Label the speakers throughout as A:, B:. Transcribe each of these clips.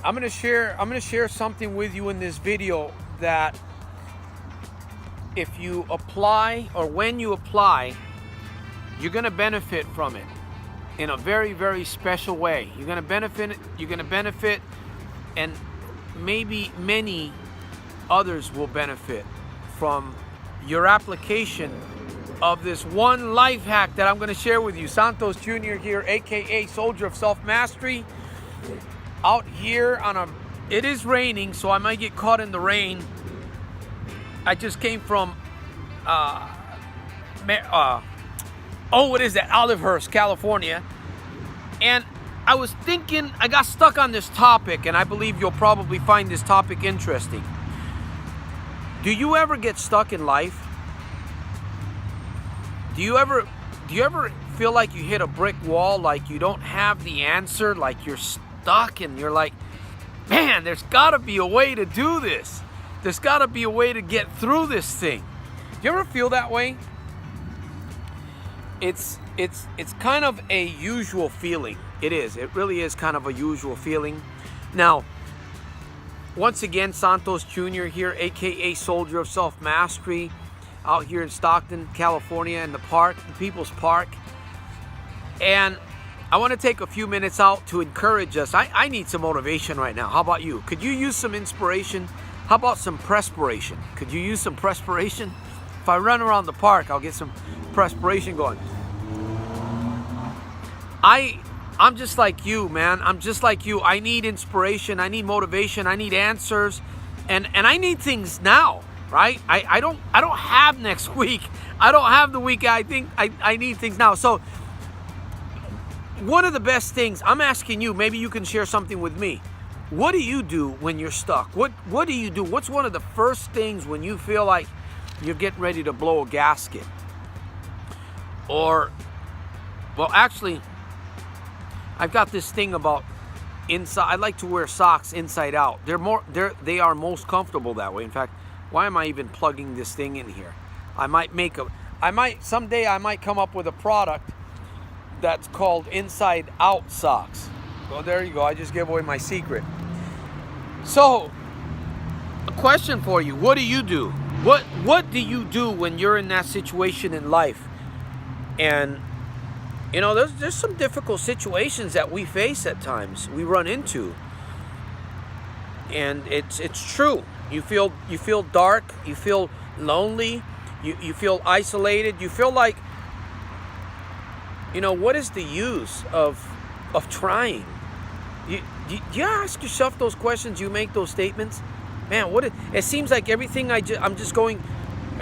A: I'm gonna share something with you in this video that if you apply, or when you apply, you're gonna benefit from it in a very, very special way. You're gonna benefit, and maybe many others will benefit from your application of this one life hack that I'm gonna share with you. Santos Jr. here, aka Soldier of Self-Mastery. Out here it is raining, so I might get caught in the rain. I just came from what is that? Olivehurst, California. And I was thinking, I got stuck on this topic, and I believe you'll probably find this topic interesting. Do you ever get stuck in life? Do you ever feel like you hit a brick wall, like you don't have the answer, like you're stuck, and you're like, man, there's gotta be a way to do this. There's gotta be a way to get through this thing. Do you ever feel that way? It's kind of a usual feeling. It is. It really is kind of a usual feeling. Now, once again, Santos Jr. here, aka Soldier of Self-Mastery, out here in Stockton, California, in the park, the People's Park. And I want to take a few minutes out to encourage us. I need some motivation right now. How about you? Could you use some inspiration? How about some perspiration? Could you use some perspiration? If I run around the park, I'll get some perspiration going. I'm just like you, man. I'm just like you. I need inspiration. I need motivation. I need answers. And I need things now, right? I don't have next week. I don't have the week. I think I need things now. So one of the best things, I'm asking you, maybe you can share something with me. What do you do when you're stuck? What do you do? What's one of the first things when you feel like you're getting ready to blow a gasket? Or, well, actually, I've got this thing about inside. I like to wear socks inside out. They are most comfortable that way. In fact, why am I even plugging this thing in here? Someday I might come up with a product that's called inside out socks. Well, there you go. I just gave away my secret. So, a question for you. What do you do? What do you do when you're in that situation in life? And you know, there's some difficult situations that we face at times. We run into, and it's true. You feel dark. You feel lonely. You feel isolated. You feel like, you know, what is the use of trying? Do you ask yourself those questions? You make those statements, man. It seems like everything I'm just going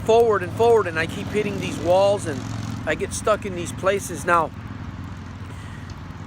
A: forward and forward, and I keep hitting these walls, and I get stuck in these places. Now,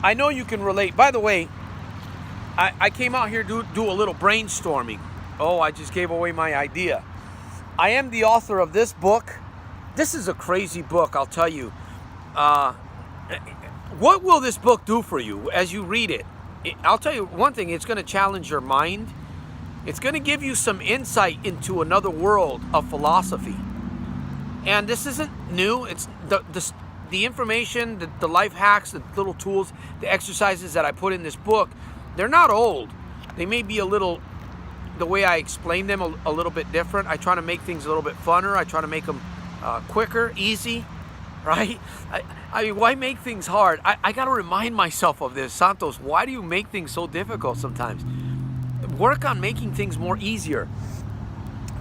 A: I know you can relate. By the way, I came out here to do a little brainstorming. Oh, I just gave away my idea. I am the author of this book. This is a crazy book, I'll tell you. What will this book do for you as you read it? I'll tell you one thing, it's going to challenge your mind. It's going to give you some insight into another world of philosophy. And this isn't new. It's the information, the life hacks, the little tools, the exercises that I put in this book, they're not old. They may be the way I explain them a little bit different. I try to make things a little bit funner. I try to make them quicker, easy, right? I mean, why make things hard? I got to remind myself of this. Santos, why do you make things so difficult sometimes? Work on making things more easier.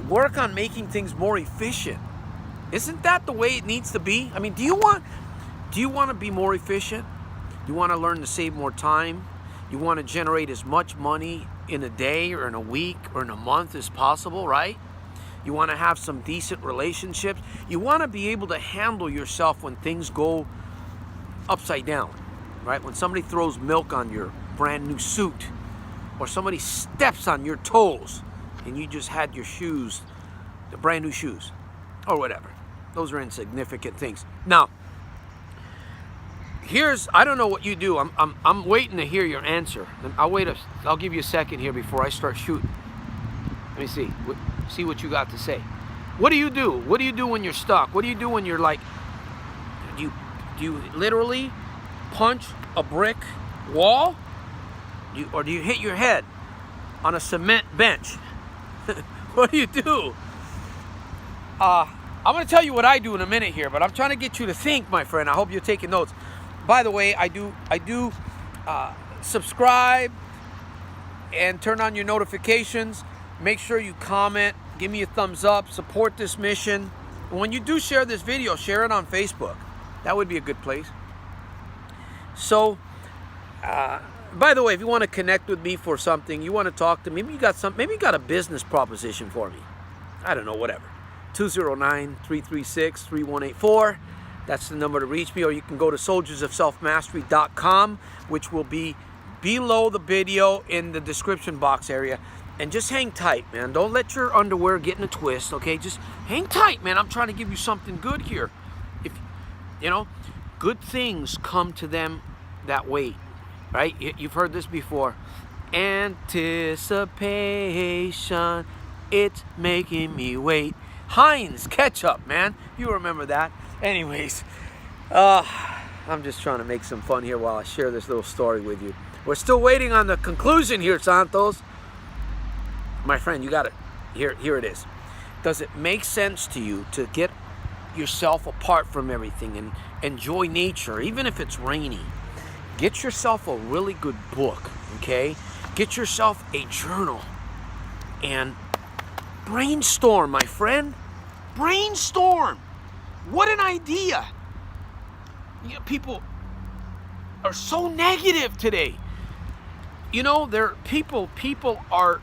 A: Work on making things more efficient. Isn't that the way it needs to be? I mean, do you want to be more efficient? You want to learn to save more time? You want to generate as much money in a day or in a week or in a month as possible, right? You want to have some decent relationships. You want to be able to handle yourself when things go upside down, right? When somebody throws milk on your brand new suit, or somebody steps on your toes and you just had your shoes, the brand new shoes, or whatever. Those are insignificant things. Now, I don't know what you do. I'm waiting to hear your answer. I'll give you a second here before I start shooting. Let me see what you got to say. What do you do? What do you do when you're stuck? What do you do when you're like, do you literally punch a brick wall? Or do you hit your head? on a cement bench. What do you do? I'm going to tell you what I do in a minute here, but I'm trying to get you to think, my friend. I hope you're taking notes. By the way, I do subscribe and turn on your notifications. Make sure you comment, give me a thumbs up, support this mission. And when you do share this video, share it on Facebook. That would be a good place. So, by the way, if you want to connect with me for something, you want to talk to me, maybe you got a business proposition for me. I don't know, whatever. 209-336-3184. That's the number to reach me, or you can go to soldiersofselfmastery.com, which will be below the video in the description box area. And just hang tight, man. Don't let your underwear get in a twist, okay? Just hang tight, man. I'm trying to give you something good here. If you know, good things come to them that wait, right? You've heard this before. Anticipation, it's making me wait. Heinz ketchup, man. You remember that. Anyways, I'm just trying to make some fun here while I share this little story with you. We're still waiting on the conclusion here, Santos. My friend, you got it. Here it is. Does it make sense to you to get yourself apart from everything and enjoy nature, even if it's rainy? Get yourself a really good book, okay? Get yourself a journal and brainstorm, my friend. Brainstorm. What an idea. You know, people are so negative today. You know, people are...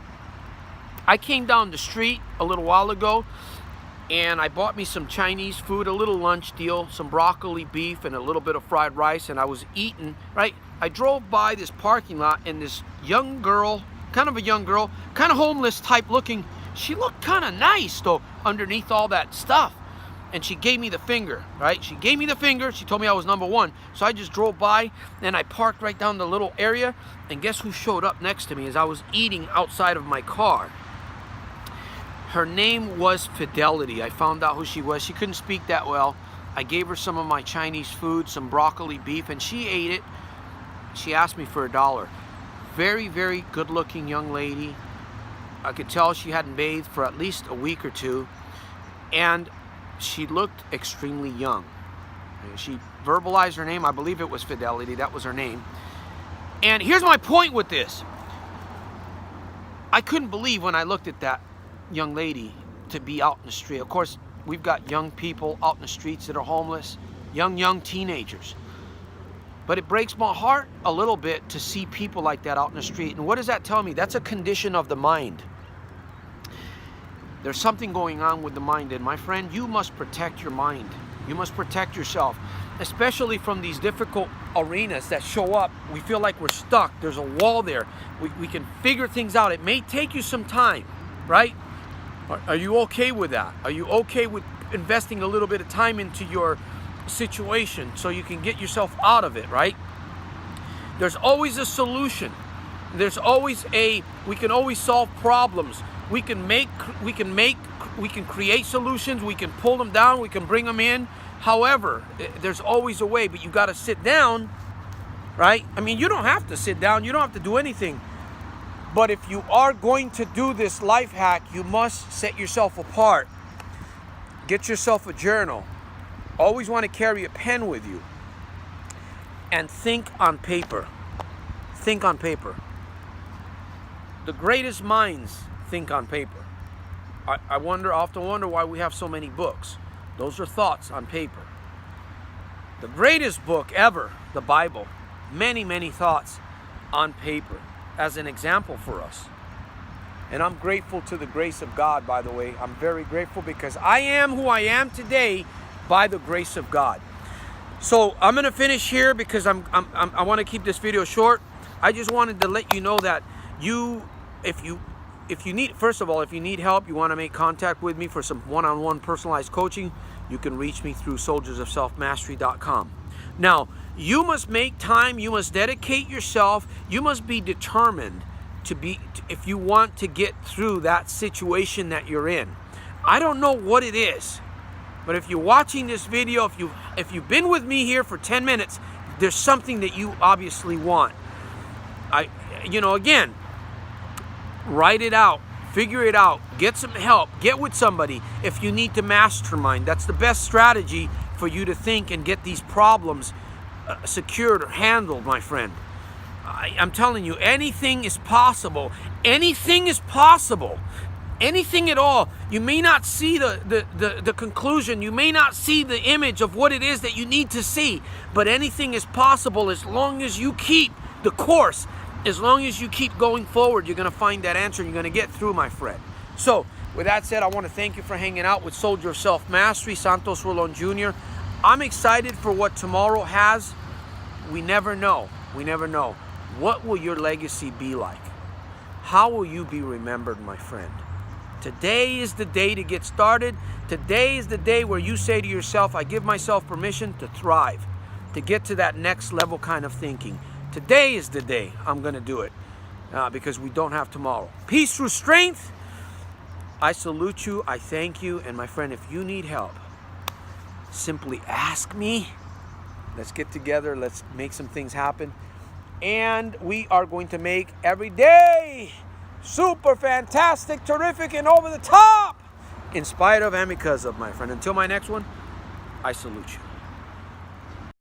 A: I came down the street a little while ago and I bought me some Chinese food, a little lunch deal, some broccoli, beef, and a little bit of fried rice, and I was eating, right? I drove by this parking lot and this young girl, kind of homeless type looking, she looked kind of nice though underneath all that stuff. And she gave me the finger, right? She gave me the finger. She told me I was number one. So I just drove by and I parked right down the little area. And guess who showed up next to me as I was eating outside of my car? Her name was Fidelity. I found out who she was. She couldn't speak that well. I gave her some of my Chinese food, some broccoli beef, and she ate it. She asked me for $1. Very, very good looking young lady. I could tell she hadn't bathed for at least a week or two. And she looked extremely young. She verbalized her name. I believe it was Fidelity. That was her name. And here's my point with this. I couldn't believe when I looked at that young lady to be out in the street. Of course, we've got young people out in the streets that are homeless, young teenagers. But it breaks my heart a little bit to see people like that out in the street. And what does that tell me? That's a condition of the mind. There's something going on with the mind. And my friend, you must protect your mind. You must protect yourself, especially from these difficult arenas that show up. We feel like we're stuck. There's a wall there. We can figure things out. It may take you some time, right? Are you okay with that? Are you okay with investing a little bit of time into your situation so you can get yourself out of it, right? There's always a solution. There's always we can always solve problems. We can create solutions. We can pull them down. We can bring them in. However, there's always a way, but you got to sit down, right? I mean, you don't have to sit down. You don't have to do anything. But if you are going to do this life hack, you must set yourself apart. Get yourself a journal. Always want to carry a pen with you. And think on paper. Think on paper. The greatest minds think on paper. I often wonder why we have so many books. Those are thoughts on paper. The greatest book ever, the Bible. Many, many thoughts on paper as an example for us. And I'm grateful to the grace of God, by the way. I'm very grateful because I am who I am today by the grace of God. So I'm going to finish here because I want to keep this video short. I just wanted to let you know that if you need, first of all, if you need help, you want to make contact with me for some one-on-one personalized coaching, you can reach me through soldiersofselfmastery.com. Now, you must make time, you must dedicate yourself, you must be determined if you want to get through that situation that you're in. I don't know what it is, but if you're watching this video, if you've been with me here for 10 minutes, there's something that you obviously want. Again, Write it out. Figure it out. Get some help. Get with somebody if you need to mastermind. That's the best strategy for you to think and get these problems secured or handled, my friend. I'm telling you, anything is possible. Anything is possible. Anything at all. You may not see the conclusion. You may not see the image of what it is that you need to see. But anything is possible as long as you keep the course. As long as you keep going forward, you're going to find that answer and you're going to get through, my friend. So, with that said, I want to thank you for hanging out with Soldier of Self-Mastery, Santos Rolon Jr. I'm excited for what tomorrow has. We never know. We never know. What will your legacy be like? How will you be remembered, my friend? Today is the day to get started. Today is the day where you say to yourself, I give myself permission to thrive, to get to that next level kind of thinking. Today is the day I'm going to do it because we don't have tomorrow. Peace through strength. I salute you. I thank you. And my friend, if you need help, simply ask me. Let's get together. Let's make some things happen. And we are going to make every day super fantastic, terrific, and over the top in spite of and because of, my friend. Until my next one, I salute you.